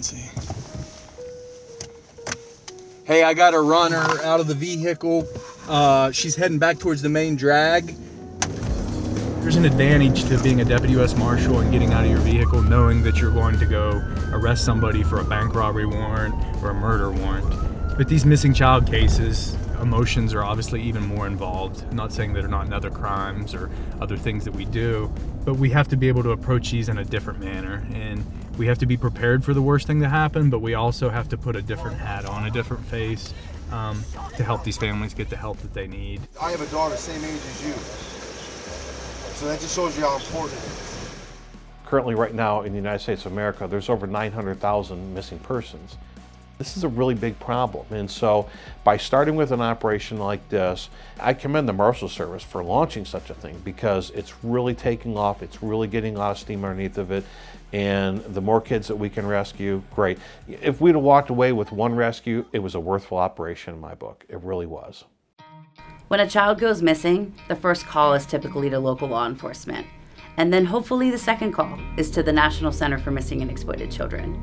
Let's see. Hey, I got a runner out of the vehicle. She's heading back towards the main drag. There's an advantage to being a deputy U.S. Marshal and getting out of your vehicle knowing that you're going to go arrest somebody for a bank robbery warrant or a murder warrant. With these missing child cases, emotions are obviously even more involved. I'm not saying that there are not other crimes or other things that we do, but we have to be able to approach these in a different manner. And we have to be prepared for the worst thing to happen, but we also have to put a different hat on, a different face, to help these families get the help that they need. I have a daughter same age as you. So that just shows you how important it is. Currently right now in the United States of America, there's over 900,000 missing persons. This is a really big problem. And so by starting with an operation like this, I commend the Marshals Service for launching such a thing because it's really taking off. It's really getting a lot of steam underneath of it. And the more kids that we can rescue, great. If we'd have walked away with one rescue, it was a worthwhile operation in my book. It really was. When a child goes missing, the first call is typically to local law enforcement. And then hopefully the second call is to the National Center for Missing and Exploited Children.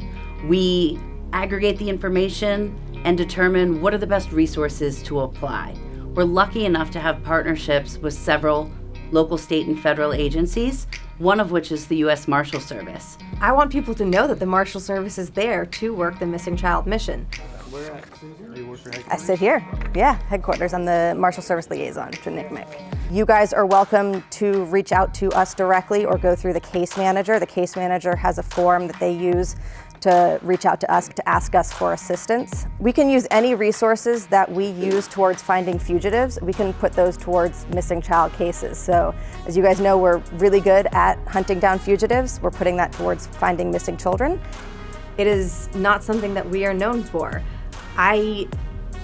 We aggregate the information and determine what are the best resources to apply. We're lucky enough to have partnerships with several local, state, and federal agencies, one of which is the U.S. Marshals Service. I want people to know that the Marshals Service is there to work the missing child mission. Where at, Susan? Are you working at I sit here, yeah, headquarters. I'm the Marshal Service liaison to NCMEC. You guys are welcome to reach out to us directly or go through the case manager. The case manager has a form that they use to reach out to us to ask us for assistance. We can use any resources that we use towards finding fugitives. We can put those towards missing child cases. So as you guys know, we're really good at hunting down fugitives. We're putting that towards finding missing children. It is not something that we are known for. I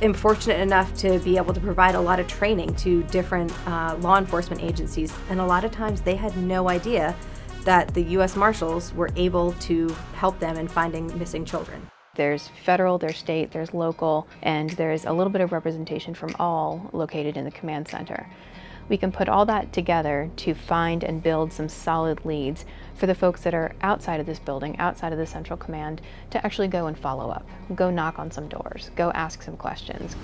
am fortunate enough to be able to provide a lot of training to different law enforcement agencies, and a lot of times they had no idea that the U.S. Marshals were able to help them in finding missing children. There's federal, there's state, there's local, and there's a little bit of representation from all located in the command center. We can put all that together to find and build some solid leads for the folks that are outside of this building, outside of the central command, to actually go and follow up, go knock on some doors, go ask some questions.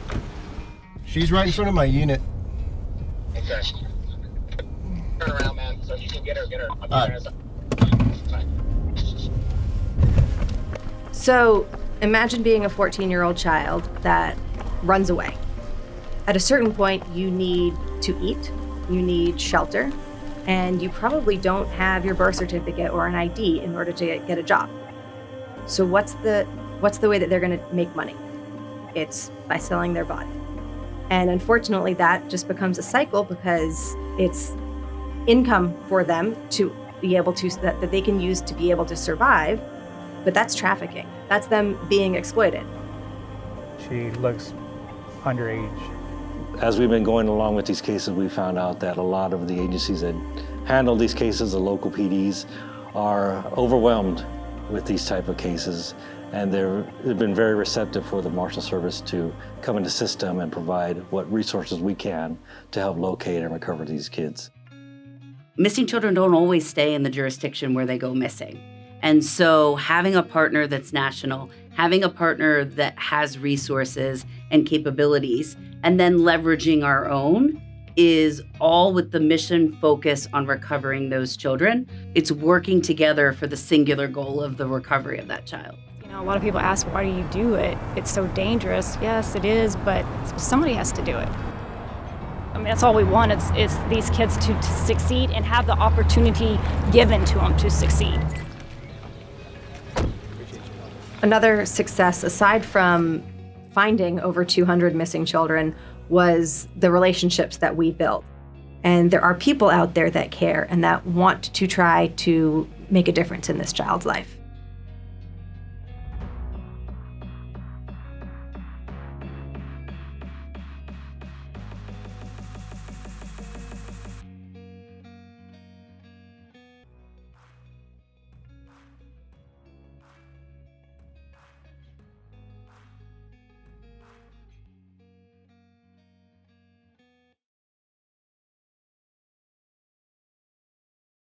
She's right in front of my unit. Okay. Turn around, man, so you can get her. So imagine being a 14-year-old child that runs away. At a certain point, you need to eat, you need shelter, and you probably don't have your birth certificate or an ID in order to get a job. So what's the way that they're going to make money? It's by selling their body. And unfortunately, that just becomes a cycle because it's income for them to be able to, that they can use to be able to survive, but that's trafficking. That's them being exploited. She looks underage. As we've been going along with these cases, we found out that a lot of the agencies that handle these cases, the local PDs, are overwhelmed with these type of cases, and they've been very receptive for the Marshal Service to come into the system and provide what resources we can to help locate and recover these kids. Missing children don't always stay in the jurisdiction where they go missing. And so having a partner that's national, having a partner that has resources and capabilities, and then leveraging our own is all with the mission focus on recovering those children. It's working together for the singular goal of the recovery of that child. You know, a lot of people ask, why do you do it? It's so dangerous. Yes, it is, but somebody has to do it. I mean, that's all we want. It's these kids to succeed and have the opportunity given to them to succeed. Another success, aside from finding over 200 missing children, was the relationships that we built. And there are people out there that care and that want to try to make a difference in this child's life.